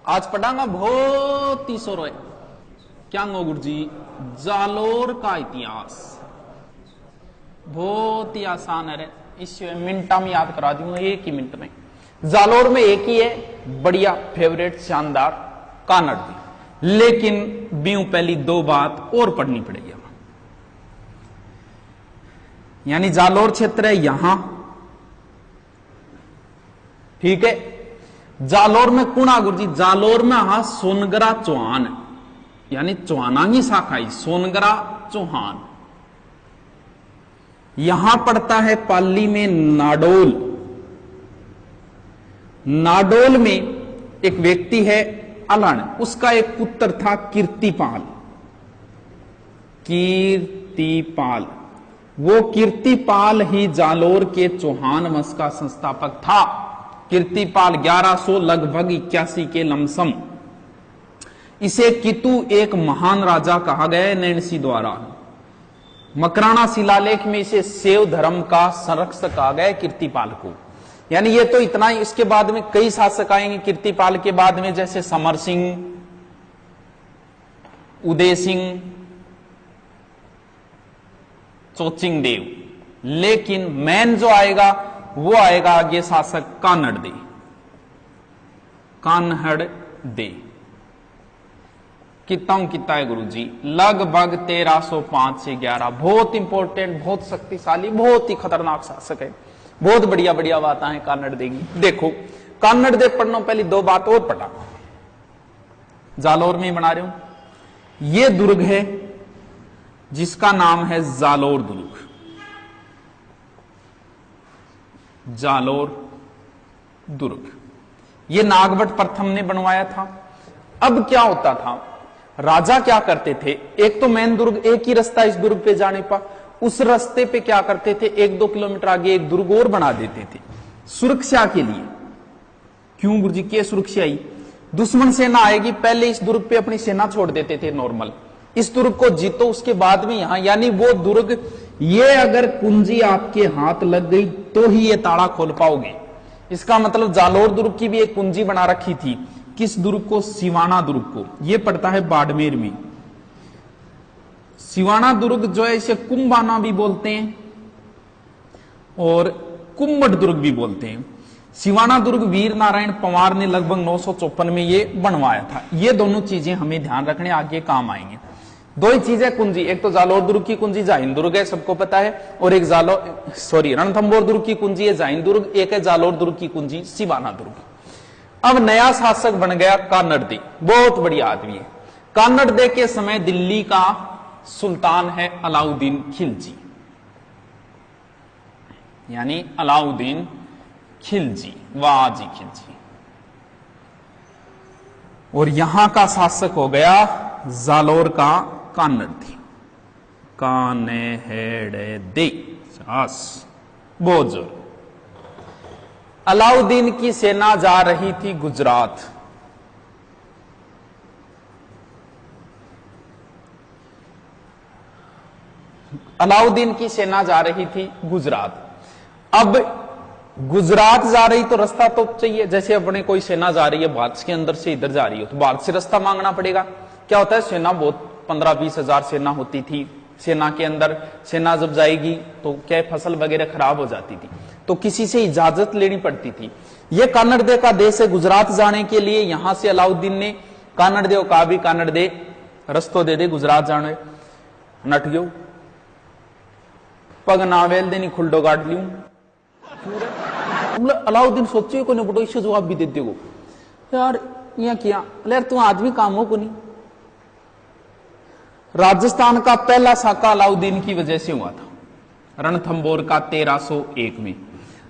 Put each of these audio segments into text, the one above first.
आज पढ़ांगा बहुत ही सोरो है क्या गुरु जी जालोर का इतिहास बहुत ही आसान है। इसे मिनटा में याद करा दूंगा, एक ही मिनट में। जालोर में एक ही है बढ़िया फेवरेट शानदार कानड़ दी, लेकिन बीऊ पहली दो बात और पढ़नी पड़ेगी। यानी जालोर क्षेत्र है यहां, ठीक है। जालोर में कुणा गुरु जी, जालोर में हा सोनगरा चौहान, यानी चौहानांगी शाखा सोनगरा चौहान। यहां पड़ता है पाली में नाडोल। नाडोल में एक व्यक्ति है अलण, उसका एक पुत्र था कीर्तिपाल। कीर्तिपाल, वो कीर्तिपाल ही जालोर के चौहान वंश का संस्थापक था। कीर्तिपाल 1100 लगभग 81 के लमसम। इसे कितु एक महान राजा कहा गया है नैणसी द्वारा। मकराना शिलालेख में इसे शैव धर्म का संरक्षक कहा गया है कीर्तिपाल को। यानी ये तो इतना ही, इसके बाद में कई शासक आएंगे कीर्तिपाल के बाद में, जैसे समर सिंह, उदय सिंह, चोचिंग देव। लेकिन मैन जो आएगा वो आएगा आगे शासक कानड़ दे। कान्हड़ दे कितना है गुरु जी, लगभग 1305 से 11। बहुत इंपॉर्टेंट, बहुत शक्तिशाली, बहुत ही खतरनाक शासक है। बहुत बढ़िया बढ़िया बातें हैं कानड़ देगी। देखो कानड़ दे पढ़ना, पहली दो बात और पढ़ा। जालोर में बना रहे हूं, ये दुर्ग है जिसका नाम है जालोर दुर्ग। जालोर दुर्ग ये नागभट्ट प्रथम ने बनवाया था। अब क्या होता था, राजा क्या करते थे, एक तो मेन दुर्ग, एक ही रास्ता इस दुर्ग पे जाने का, उस रास्ते पे क्या करते थे 1-2 किलोमीटर आगे एक दुर्ग और बना देते थे सुरक्षा के लिए। क्यों गुरु जी, क्या सुरक्षा ही, दुश्मन सेना आएगी पहले इस दुर्ग पे अपनी सेना छोड़ देते थे नॉर्मल, इस दुर्ग को जीतो उसके बाद में यहां, यानी वो दुर्ग, ये अगर कुंजी आपके हाथ लग गई तो ही ये ताला खोल पाओगे। इसका मतलब जालोर दुर्ग की भी एक कुंजी बना रखी थी। किस दुर्ग को, सिवाना दुर्ग को। ये पड़ता है बाड़मेर में। सिवाना दुर्ग जो है इसे कुंभाना भी बोलते हैं और कुम्मट दुर्ग भी बोलते हैं। सिवाना दुर्ग वीर नारायण पंवार ने लगभग 954 में ये बनवाया था। ये दोनों चीजें हमें ध्यान रखने, आगे काम आएंगे। दो ही चीजें कुंजी, एक तो जालोर दुर्ग की कुंजी जाहिन दुर्ग है, सबको पता है, और एक रणथंभौर दुर्ग की कुंजी है जाहिन दुर्ग, एक है जालोर दुर्ग की कुंजी सिवाना दुर्ग। अब नया शासक बन गया कानड़ दे, बहुत बढ़िया आदमी है। कानड़ दे के समय दिल्ली का सुल्तान है अलाउद्दीन खिलजी, यानी अलाउद्दीन खिलजी, वाजी खिलजी। और यहां का शासक हो गया जालोर का कानड़ दे, कान्हेड़ दे। बहुत जोर। अलाउद्दीन की सेना जा रही थी गुजरात। अलाउद्दीन की सेना जा रही थी गुजरात। अब गुजरात जा रही तो रास्ता तो चाहिए, जैसे अपने कोई सेना जा रही है भारत के अंदर से इधर जा रही हो तो भारत से रास्ता मांगना पड़ेगा। क्या होता है, सेना बहुत 15-20 हजार सेना होती थी। सेना के अंदर सेना जब जाएगी तो क्या फसल वगैरह खराब हो जाती थी, तो किसी से इजाजत लेनी पड़ती थी। यह कानड़ दे का देश है, गुजरात जाने के लिए यहां से अलाउद्दीन ने कानड़ दे कहा भी कानड़ दे रस्तो दे दे गुजरात जाने। नट गयो, पग नावेल देनी खुलडो गाट लियू। अलाउद्दीन सोचियो को बड़ो इसे जवाब भी दे देगो यार, यहां किया यार तू आदमी काम हो को नहीं। राजस्थान का पहला साका अलाउद्दीन की वजह से हुआ था, रणथंभौर का 1301 में।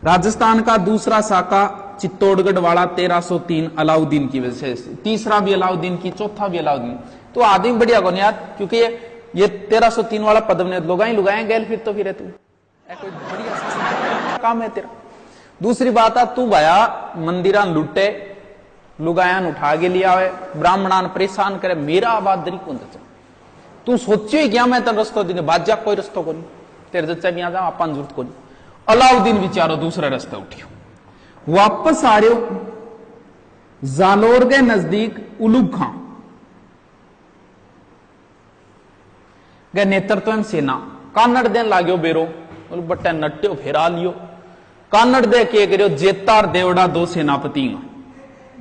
राजस्थान का दूसरा साका चित्तौड़गढ़ वाला 1303 अलाउद्दीन की वजह से, तीसरा भी अलाउद्दीन की, चौथा भी अलाउद्दीन। तो आदमी बढ़िया कौन यार, क्योंकि ये 1303 वाला पदम ने लुगाए गैल फिर तो फिर तू कोई बढ़िया काम है तेरा। दूसरी बात है, तू भाया मंदिरा लुटे, लुगायान उठा के लिया है, ब्राह्मणान परेशान करे, मेरा आबादरी कौन दे। तू सोचियो ही क्या मैं तेन रस्तो दिन बाजा कोई रस्तो को नहीं, तेरे जच्चा भी आ जा अपन जरूरत को नहीं। अलाउद्दीन बेचारो दूसरा रास्ता उठियो, वापस आ रहे हो जालोर के नजदीक उलूग खां गए नेतृत्व में सेना कानड़ देन लाग्यो बेरो बट्टे नट्यो फेरा लियो कानड़ दे के करो जेता और देवड़ा दो सेनापति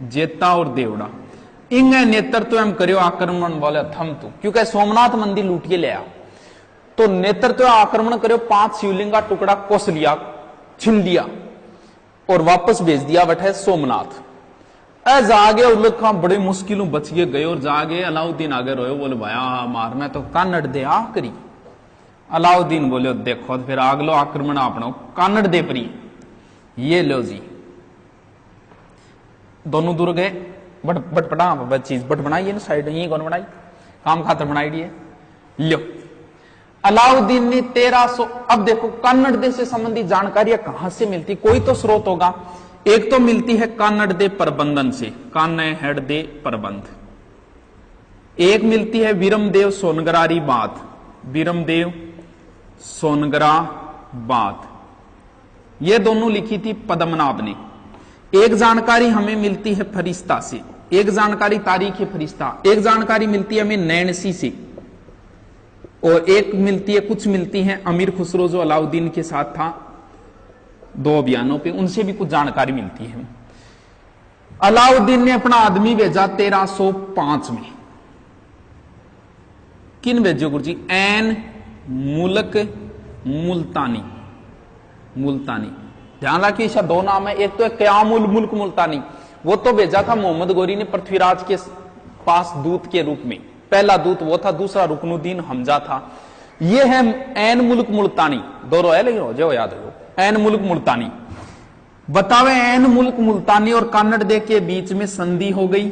जेता और देवड़ा इन नेतृत्व में करो आक्रमण बोले थम तू क्योंकि सोमनाथ मंदिर लूट के ले आ तो नेतृत्व आक्रमण करो 5 शिवलिंग का टुकड़ा कोस लिया छिल लिया और वापस भेज दिया बैठे सोमनाथ जागे उलग खां बड़ी मुश्किलों बच गए और जागे अलाउद्दीन आगे रोयो बोले भाया मार मैं तो कानड़ दे आ करी अलाउद्दीन बोले देखो फिर आगलो आक्रमण आपनो कानड़ दे परी ये लो जी दोनों दूर गए बट चीज बट बनाई ना साइड ये कौन बनाई काम खातर बनाई है लो अलाउद्दीन ने 1300 अब देखो कानड़ दे से संबंधित जानकारियां कहां से मिलती कोई तो स्रोत होगा एक तो मिलती है कानड़ दे प्रबंधन से कान्ने हेड दे प्रबंध एक मिलती है वीरमदेव सोनगरारी बात वीरमदेव सोनगरा बात ये दोनों लिखी थी पद्मनाभ ने एक जानकारी हमें मिलती है फरिश्ता से एक जानकारी तारीख फरिश्ता एक जानकारी मिलती है हमें नैनसी से और एक मिलती है कुछ मिलती है अमीर खुसरो जो अलाउद्दीन के साथ था 2 अभियानों पे उनसे भी कुछ जानकारी मिलती है अलाउद्दीन ने अपना आदमी भेजा 1305 में किन भेजो गुरु जी एन मुल्क मुल्तानी मुल्तानी ध्यान रखिए इसका 2 नाम है एक तो है क्यामुल मुल्क मुल्तानी वो तो भेजा था मोहम्मद गौरी ने पृथ्वीराज के पास दूत के रूप में पहला दूत वो था दूसरा रुकनुद्दीन हमजा था ये है एन मुल्क मुल्तानी दोनों है लेकिन जो याद हो एन मुल्क मुल्तानी बतावे एन मुल्क मुल्तानी और कानड़ दे के बीच में संधि हो गई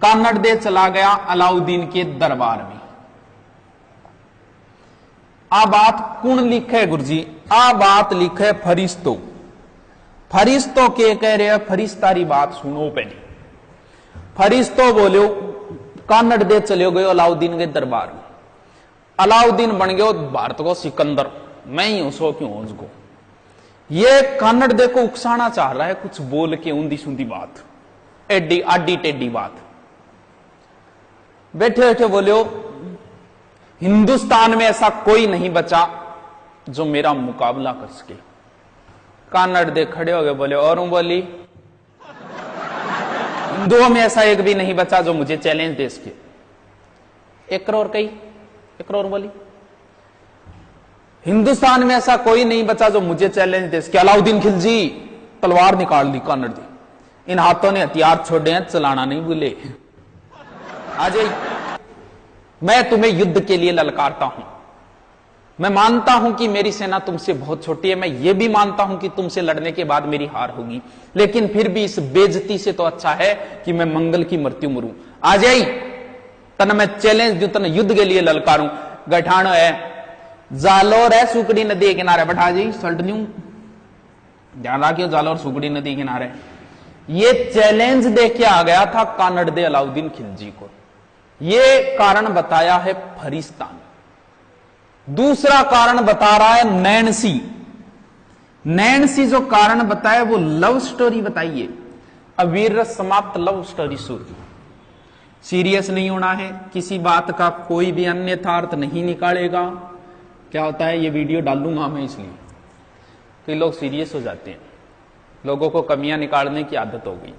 कानड़ दे चला गया अलाउद्दीन के दरबार में आ बात कौन लिखे गुरुजी आ बात लिखे फरिश्तो फरिश्तो के कह रहे फरिश्तारी बात सुनो पहले फरिश्तो बोलो कानड़ दे चले गए अलाउद्दीन के दरबार में अलाउद्दीन बन गयो भारत को सिकंदर मैं ही हूं सो क्यों उसको ये कानड़ दे को उकसाना चाह रहा है कुछ बोल के ऊंधी सूंधी बात एडी आडी टेडी बात बैठे बैठे बोलो हिंदुस्तान में ऐसा कोई नहीं बचा जो मेरा मुकाबला कर सके कानड़ दे खड़े हो गए बोले और बोली हिंदुओं में ऐसा एक भी नहीं बचा जो मुझे चैलेंज दे सके 1 करोड़ कई 1 करोड़ बोली हिंदुस्तान में ऐसा कोई नहीं बचा जो मुझे चैलेंज दे सके अलाउद्दीन खिलजी तलवार निकाल दी कानड़ दी इन हाथों ने हथियार छोड़े हैं चलाना नहीं भूले आ जाइए मैं तुम्हें युद्ध के लिए ललकारता हूं मैं मानता हूं कि मेरी सेना तुमसे बहुत छोटी है मैं यह भी मानता हूं कि तुमसे लड़ने के बाद मेरी हार होगी लेकिन फिर भी इस बेइज्जती से तो अच्छा है कि मैं मंगल की मृत्यु मरूं आ जाई तन मैं चैलेंज दू तन युद्ध के लिए ललकारूं गठानो है जालोर है सुकड़ी नदी के किनारे बैठा जी सल्ट न्यू ध्यान रखियो जालोर सुकड़ी नदी के किनारे ये चैलेंज दे के आ गया था कानड़ दे अलाउद्दीन खिलजी को ये कारण बताया है फरिश्ता ने दूसरा कारण बता रहा है नैनसी नैनसी जो कारण बताया वो लव स्टोरी बताइए अवीर समाप्त लव स्टोरी शुरू सीरियस नहीं होना है किसी बात का कोई भी अन्यथा अर्थ नहीं निकालेगा क्या होता है ये वीडियो डालूंगा मैं इसलिए कई लोग सीरियस हो जाते हैं लोगों को कमियां निकालने की आदत हो गई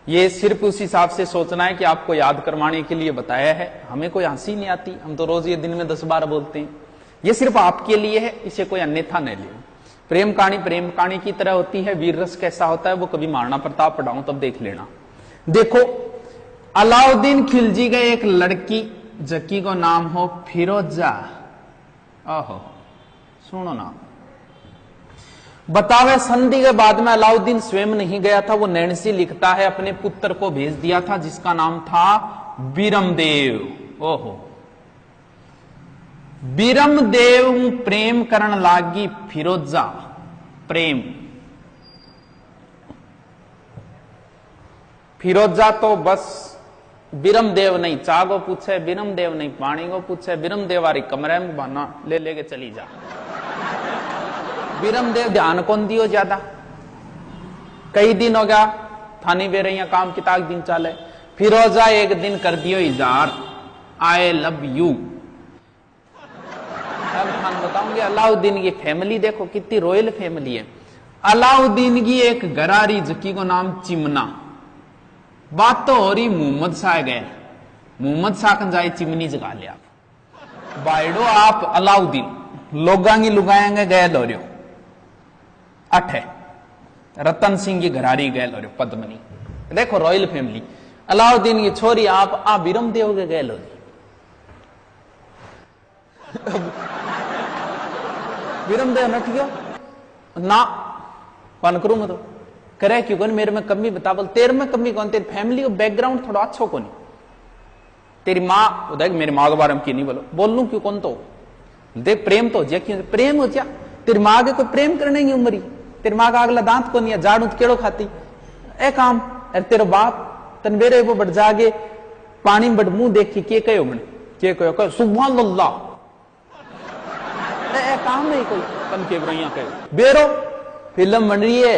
ये सिर्फ उस हिसाब से सोचना है कि आपको याद करवाने के लिए बताया है हमें कोई हंसी नहीं आती हम तो रोज ये दिन में 10 बार बोलते हैं ये सिर्फ आपके लिए है इसे कोई अन्यथा नहीं ले प्रेम कहानी की तरह होती है वीर रस कैसा होता है वो कभी महाराणा प्रताप पढ़ाऊं तब देख लेना देखो अलाउद्दीन खिलजी का एक लड़की जकी को नाम हो फिरोजा ओहो सुनो ना बतावे संधि के बाद में अलाउद्दीन स्वयं नहीं गया था वो नैनसी लिखता है अपने पुत्र को भेज दिया था जिसका नाम था वीरमदेव ओहो वीरमदेव प्रेम करण लागी फिरोजा प्रेम फिरोजा तो बस वीरमदेव नहीं चाह को पूछे वीरमदेव नहीं पानी को पूछे वीरमदेव वारी कमरे में बहाना ले लेके चली जा वीरमदेव ध्यान कौन दियो ज्यादा कई दिन हो गया थानी वे रही काम किताब दिन चाले। फिरोजा एक दिन कर दियो इजार, आई लव यू। अब थान बताऊंगे अलाउद्दीन की फैमिली देखो कितनी रॉयल फैमिली है। अलाउद्दीन की एक गरारी जकी को नाम चिमना, बात तो हो रही मोहम्मद शाह गए, मोहम्मद शाह कन जाए चिमनी जगा लिया बाइडो आप अलाउद्दीन लोगांगी लुगाएंगे गए लो रहे अठे रतन सिंह की घरारी गए लो पद्मनी। देखो रॉयल फैमिली, अलाउद्दीन की छोरी आप आ बिरम देव के गए लो बिरम देव नठ गयो ना पन करूं मैं तो करे क्यों कौन मेरे में कमी बता बोल तेरे में कमी कौन, तेरी फैमिली का बैकग्राउंड थोड़ा अच्छा कौन, तेरी माँ देख मेरी माँ के बारे में क्यों नहीं बोल लू क्यों कौन तो देख प्रेम तो हो क्यों प्रेम हो जा, तेरी माँ के कोई प्रेम करने की उम्र, तेरी माँ का अगला दांत को नहीं है, झाड़ू केड़ो खाती ए काम, अरे तेरे बाप तन मेरे वो बढ़ जागे पानी में बढ़ मुंह देख के कहो मन के कहो सुभान अल्लाह ए काम नहीं कोई तन के बरैया कहो बेरो फिल्म बन रही है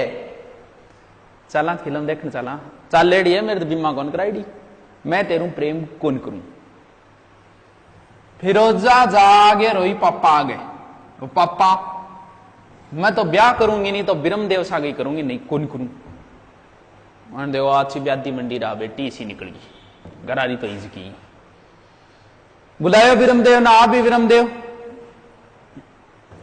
चला फिल्म देखने चला चल लेडी है मेरे तो बीमा कौन कराई मैं तेरू प्रेम कौन करूं। फिरोजा जागे रोई पापा आ गए, तो पापा मैं तो ब्याह करूंगी नहीं तो बिरम देव सा गई करूंगी नहीं कौन करूं। मान देव अच्छी ब्यादी मंडी रहा बेटी इसी निकल गई गरारी तो इज की बुलायो बिरम देव ना आ भी बिरम देव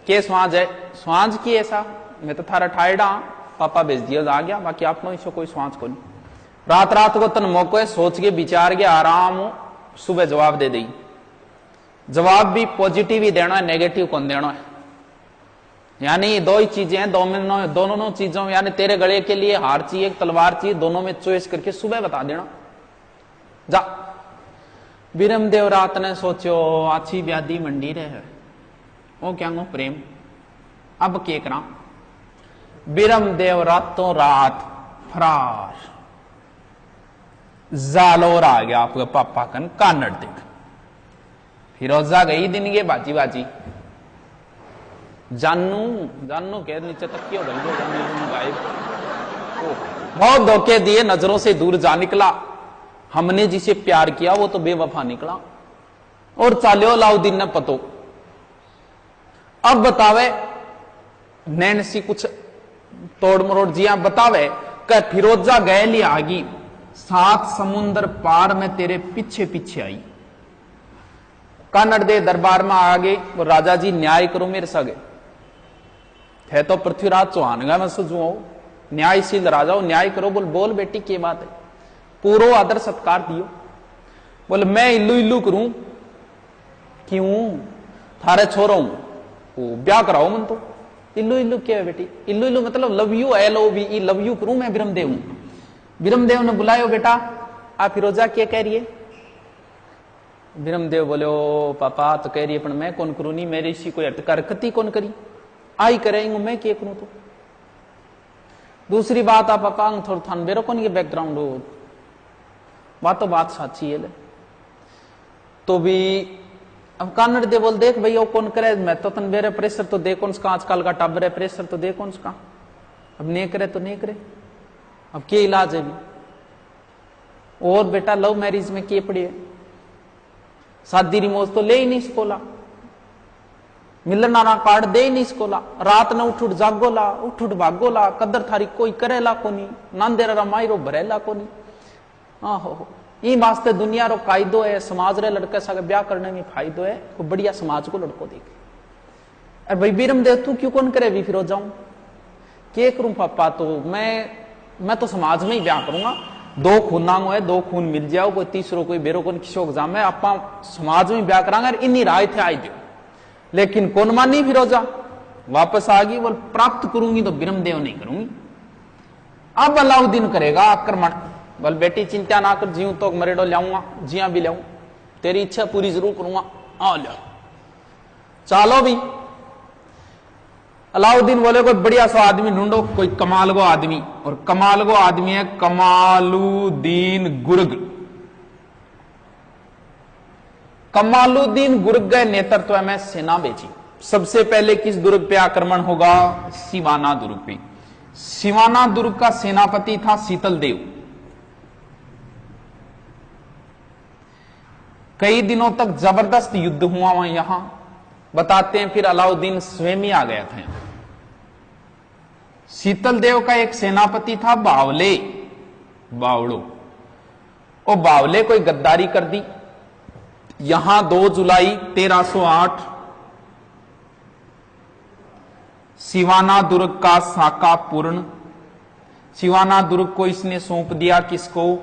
के स्वाज है स्वाज की ऐसा मैं तो थारा ठायडा पापा भेज दिया आ गया बाकी आप इसको कोई स्वाच को नहीं। रात रात को तन मौको है सोच के विचार के आराम सुबह जवाब दे दी, जवाब भी पॉजिटिव ही देना है नेगेटिव कौन देना है, यानी दो ही चीजें हैं दोनों चीजों यानी तेरे गले के लिए हार चाहिए तलवार चाहिए, दोनों में चॉइस करके सुबह बता देना जा। बिरम देव रात ने सोचो अच्छी ब्यादी मंडी रहे वो क्या प्रेम अब के करा। बिरम देव रातों रात फरार जालोर आ गया आपके पापा कन कानड़ देख। फिरोजा गई दिन के बाजी बाजी जानू जानू के नीचे तक क्यों गायब बहुत धोखे दिए, नजरों से दूर जा निकला, हमने जिसे प्यार किया वो तो बेवफा निकला और चालियो अलाउद्दीन ने पतो। अब बतावे नैनसी कुछ तोड़ मरोड़ जिया बतावे कि फिरोजा गए ली आगी 7 समुंदर पार में तेरे पीछे पीछे आई, कानड़ दे दरबार में आ गई और राजा जी न्याय करो मेरे सगे है तो पृथ्वीराज चौहान गा मैं सजू न्यायशील राजा हो न्याय करो। बोल बेटी की बात है, पूरो आदर सत्कार दियो। बोले मैं इल्लू इल्लू करूं क्यों थारे छोरो हूं ब्याह कराओ मन तो इल्लू इल्लू क्या है बेटी, इल्लू इल्लू मतलब love you LOVE love you करूं मैं बिरमदेव हूं। बिरमदेव ने बुलायो बेटा आप फिरोजा क्या कह रही है। बिरमदेव बोले ओ पापा तो कह रही है पर मैं कौन करूं नहीं मेरी इसी कोई हरकती कौन करी आई करेंगे मैं क्या करूं। तो दूसरी बात आप पापा थोड़ा थान बेरो कौन ये बैकग्राउंड हो बात तो बात साची है तो भी अब कानड़ दे बोल देख भैया कौन करे मैं तो तन बेरे प्रेशर तो दे कौन सा आजकल का टाबर है प्रेशर तो दे कौन सा अब नहीं करे तो नहीं करे अब क्या इलाज है भी। और बेटा लव मैरिज में क्या पड़ी है शादी रिमोज तो ले ही नहीं सकोला मिलना कार्ड दे ही नहीं सकोला रात न उठ जागोला उठ भागोला कदर थारी कोई करेला कोनी नांदेरा मायरो भरेला कोनी। आहो ई वास्ते दुनिया रो कायदो है समाज रे लड़के सागे ब्याह करने में फायदो है को बढ़िया समाज को लड़को देखे। अरे भाई बिरम दे तू क्यों कौन करे भी फिर जाऊं के करूं पापा तो मैं तो समाज में ही ब्याह करूंगा 2 खूनांगो है 2 खून मिल जाओ कोई तीसरो कोई बेरो कोई किसो एग्जाम है आप समाज में ब्याह करांगे इन्नी राय थे आई दो लेकिन कौन मानी फिरोजा वापस आ गई बोल प्राप्त करूंगी तो बिरम देव नहीं करूंगी। अब अलाउद्दीन करेगा आक्रमण बोल बेटी चिंता ना कर जीव तो मरेडो लाऊंगा जिया भी लाऊं तेरी इच्छा पूरी जरूर करूंगा आ लो चालो भी। अलाउद्दीन बोले कोई बढ़िया सा आदमी ढूंढो कोई कमाल गो आदमी और कमाल गो आदमी है कमालुद्दीन गुर्ग। कमालुद्दीन गुर्ग के नेतृत्व में सेना भेजी। सबसे पहले किस दुर्ग पे आक्रमण होगा सिवाना दुर्ग पे। सिवाना दुर्ग का सेनापति था शीतल देव। कई दिनों तक जबरदस्त युद्ध हुआ वहां यहां बताते हैं, फिर अलाउद्दीन स्वयं ही आ गया था यहां। शीतल देव का एक सेनापति था बावले, बावड़ो, और बावले कोई गद्दारी कर दी। यहां 2 जुलाई 1308 सिवाना दुर्ग का साका पूर्ण, सिवाना दुर्ग को इसने सौंप दिया किसको?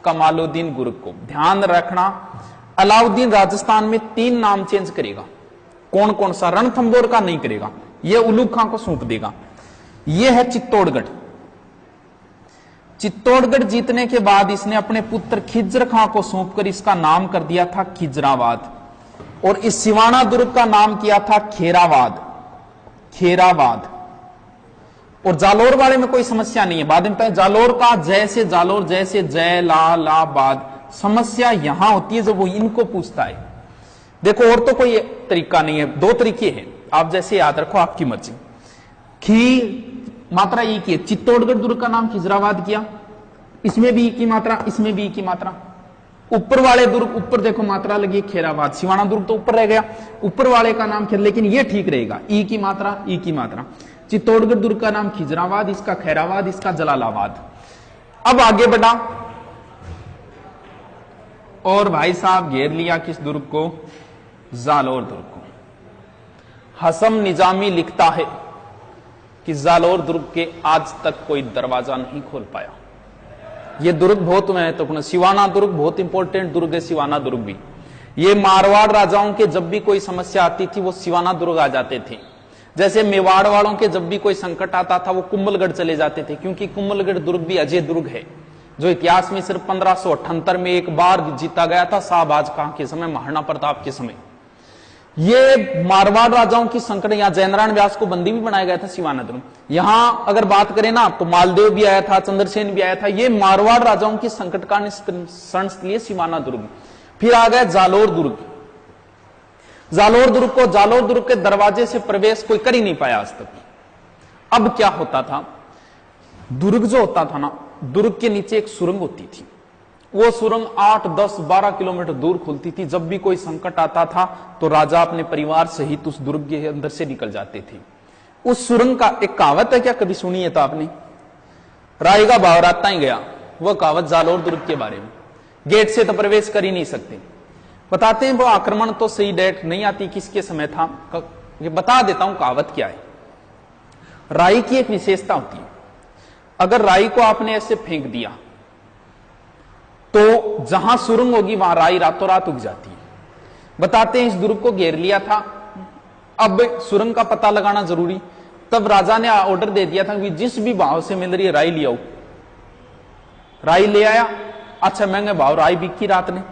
कमालुद्दीन गुर्ग को। ध्यान रखना, अलाउद्दीन राजस्थान में 3 नाम चेंज करेगा। कौन कौन सा? रणथंभौर का नहीं करेगा, यह उलूग खां को सौंप देगा। यह है चित्तौड़गढ़। चित्तौड़गढ़ जीतने के बाद इसने अपने पुत्र खिज्र खां को सौंपकर इसका नाम कर दिया था खिजराबाद, और इस सिवाना दुर्ग का नाम किया था खेराबाद, खेराबाद। और जालोर वाले में कोई समस्या नहीं है, बाद में जालोर का जैसे जालोर जैसे जय ला बाद, समस्या यहां होती है जब वो इनको पूछता है। देखो और तो कोई तरीका नहीं है, 2 तरीके हैं, आप जैसे याद रखो, आपकी मर्जी। खी मात्रा ई की है, चित्तौड़गढ़ दुर्ग का नाम खिजराबाद किया, इसमें भी ई की मात्रा, इसमें भी ई की मात्रा। ऊपर वाले दुर्ग, ऊपर देखो मात्रा लगी खेराबाद, सिवाना दुर्ग तो ऊपर रह गया, ऊपर वाले का नाम खेर, लेकिन ये ठीक रहेगा, ई की मात्रा, ई की मात्रा। चित्तौड़गढ़ दुर्ग का नाम खिजराबाद, इसका खैराबाद, इसका जलालाबाद। अब आगे बढ़ा और भाई साहब घेर लिया किस दुर्ग को? जालोर दुर्ग को। हसम निजामी लिखता है कि जालोर दुर्ग के आज तक कोई दरवाजा नहीं खोल पाया। यह दुर्ग बहुत महत्वपूर्ण, सिवाना दुर्ग बहुत इंपॉर्टेंट दुर्ग है, सिवाना दुर्ग भी। ये मारवाड़ राजाओं के जब भी कोई समस्या आती थी वो सिवाना दुर्ग आ जाते थे। जैसे मेवाड़ वालों के जब भी कोई संकट आता था वो कुंभलगढ़ चले जाते थे, क्योंकि कुंभलगढ़ दुर्ग भी अजय दुर्ग है, जो इतिहास में सिर्फ 1578 में एक बार जीता गया था, शाहबाज खां के समय, महाराणा प्रताप के समय। ये मारवाड़ राजाओं की संकट, यहां जयनारायण व्यास को बंदी भी बनाया गया था सिवाना दुर्ग। यहां अगर बात करें ना तो मालदेव भी आया था, चंद्रसेन भी आया था। ये मारवाड़ राजाओं की संकट का निष्कर्षण लिए सिवाना दुर्ग। फिर आ गया जालोर दुर्ग। जालोर दुर्ग को, जालोर दुर्ग के दरवाजे से प्रवेश कोई कर ही नहीं पाया आज तक। अब क्या होता था, दुर्ग जो होता था ना, दुर्ग के नीचे एक सुरंग होती थी। वो सुरंग 8, 10, 12 किलोमीटर दूर खुलती थी। जब भी कोई संकट आता था तो राजा अपने परिवार सहित उस दुर्ग के अंदर से निकल जाते थे। उस सुरंग का एक कहावत है, क्या कभी सुनी है तो आपने? रायगा बावराता ही गया, वह कहावत जालोर दुर्ग के बारे में। गेट से तो प्रवेश कर ही नहीं सकते। बताते हैं वो आक्रमण तो सही डेट नहीं आती किसके समय था, ये बता देता हूं कहावत क्या है। राई की एक विशेषता होती है, अगर राई को आपने ऐसे फेंक दिया तो जहां सुरंग होगी वहां राई रातों रात उग जाती है। बताते हैं इस दुर्ग को घेर लिया था, अब सुरंग का पता लगाना जरूरी। तब राजा ने ऑर्डर दे दिया था कि जिस भी भाव से मिल रही है राई ले आओ। राई ले आया, अच्छा महंगे भाव राई बिकी। रात ने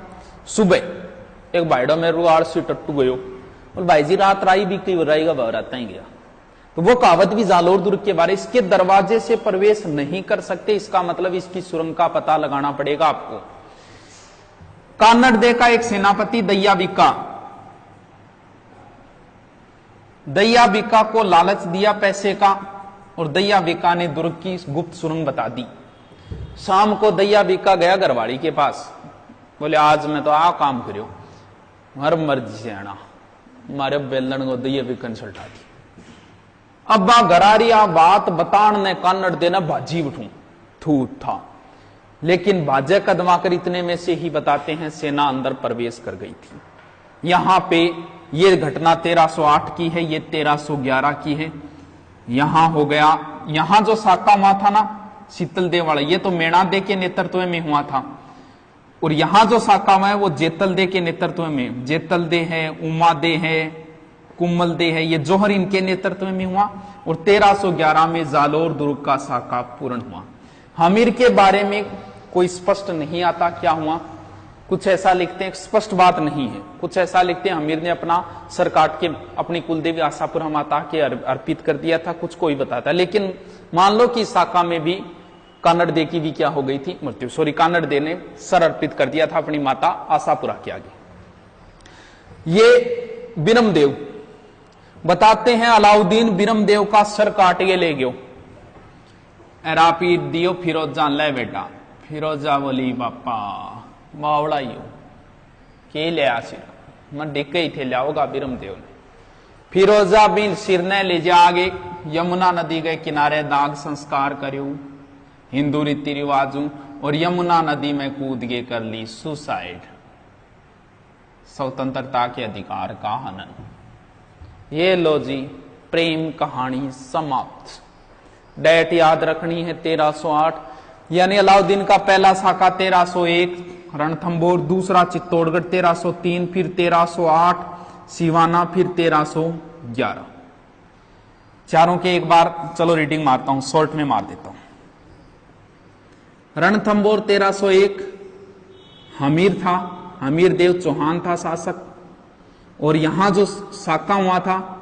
सुबह एक भाईडो में रुआड़ से टट्टू गयो, बोल भाई जी रात राई बिकी, राई का भाव रात ही गया। तो वो कहावत भी जालोर दुर्ग के बारे, इसके दरवाजे से प्रवेश नहीं कर सकते, इसका मतलब इसकी सुरंग का पता लगाना पड़ेगा आपको। कान्नड़ दे का एक सेनापति दैया बिका, दैया बिका को लालच दिया पैसे का, और दैया बिका ने दुर्ग की गुप्त सुरंग बता दी। शाम को दैया बिका गया घरवाड़ी के पास, बोले आज मैं तो आ काम करियो, हर मर्जी से आना, मारे बेलन को दैया बिका ने सल्टा दी। अब घरारिया बात बतान ने कान्नड़ देना भाजी उठू थू था, लेकिन भाजे कदमा कर इतने में से ही बताते हैं सेना अंदर प्रवेश कर गई थी। यहां पे ये घटना 1308 की है, ये 1311 की है। यहां हो गया, यहां जो साका हुआ था ना शीतल देव वाला, ये तो मेणा दे के नेतृत्व में हुआ था, और यहां जो साका हुआ है वो जेतल दे के नेतृत्व में, जेतल दे है, उमा दे है, कुम्मल दे है, ये जौहर इनके नेतृत्व में हुआ। और 1311 में जालोर दुर्ग का साका पूर्ण हुआ। हमीर के बारे में कोई स्पष्ट नहीं आता क्या हुआ, कुछ ऐसा लिखते हैं, स्पष्ट बात नहीं है, कुछ ऐसा लिखते हैं हमीर ने अपना सर काट के अपनी कुलदेवी आशापुरा माता के अर्पित कर दिया था, कुछ कोई बताता है। लेकिन मान लो कि साका में भी कान्नड़ दे की भी क्या हो गई थी मृत्यु, सॉरी कान्नड़ दे ने सर अर्पित कर दिया था अपनी माता आशापुरा के आगे। ये बिरमदेव बताते हैं अलाउद्दीन बिरमदेव का सर काट के ले गयो। एरापी दियो फिरोजा ले बेटा। फिरोजा बोली बापा मावड़ाइयो के ले आसिर मैं डिके ही थे लियाओगा बिरमदेव ने। फिरोजा बिन सिर ने ले जा आगे यमुना नदी के किनारे दाग संस्कार करियो हिंदू रीति रिवाजों और यमुना नदी में कूद के कर ली सुसाइड। स्वतंत्रता के अधिकार का हनन। ये लो जी प्रेम कहानी समाप्त। डेट याद रखनी है 1308, यानी अलाउद्दीन का पहला साका 1301, रणथंभौर दूसरा चित्तौड़गढ़ 1303, फिर 1308 सिवाना, फिर 1311। चारों के एक बार चलो रीडिंग मारता हूं, शॉर्ट में मार देता हूं। रणथंभौर 1301 हमीर था, हमीर देव चौहान था शासक, और यहां जो साका हुआ था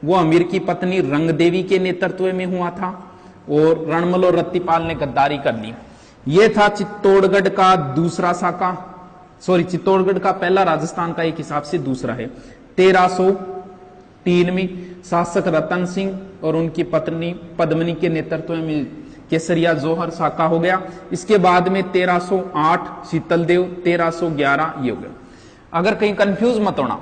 वो अमीर की पत्नी रंगदेवी के नेतृत्व में हुआ था और रणमल और रत्तीपाल ने गद्दारी कर ली। यह था चित्तौड़गढ़ का दूसरा साका, चित्तौड़गढ़ का पहला, राजस्थान का एक हिसाब से दूसरा है। 1303 में शासक रतन सिंह और उनकी पत्नी पद्मिनी के नेतृत्व में केसरिया जोहर साका हो गया। इसके बाद में 1308 शीतलदेव, 1311 ये हो गया। अगर कहीं कंफ्यूज मत होना,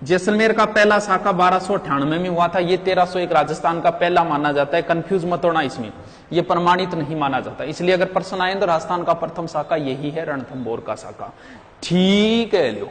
जैसलमेर का पहला साका 1298 में हुआ था, ये 1301 राजस्थान का पहला माना जाता है। कंफ्यूज मत होना, इसमें ये प्रमाणित नहीं माना जाता। इसलिए अगर प्रश्न आए तो राजस्थान का प्रथम साका यही है, रणथंभौर का साका। ठीक है लियो।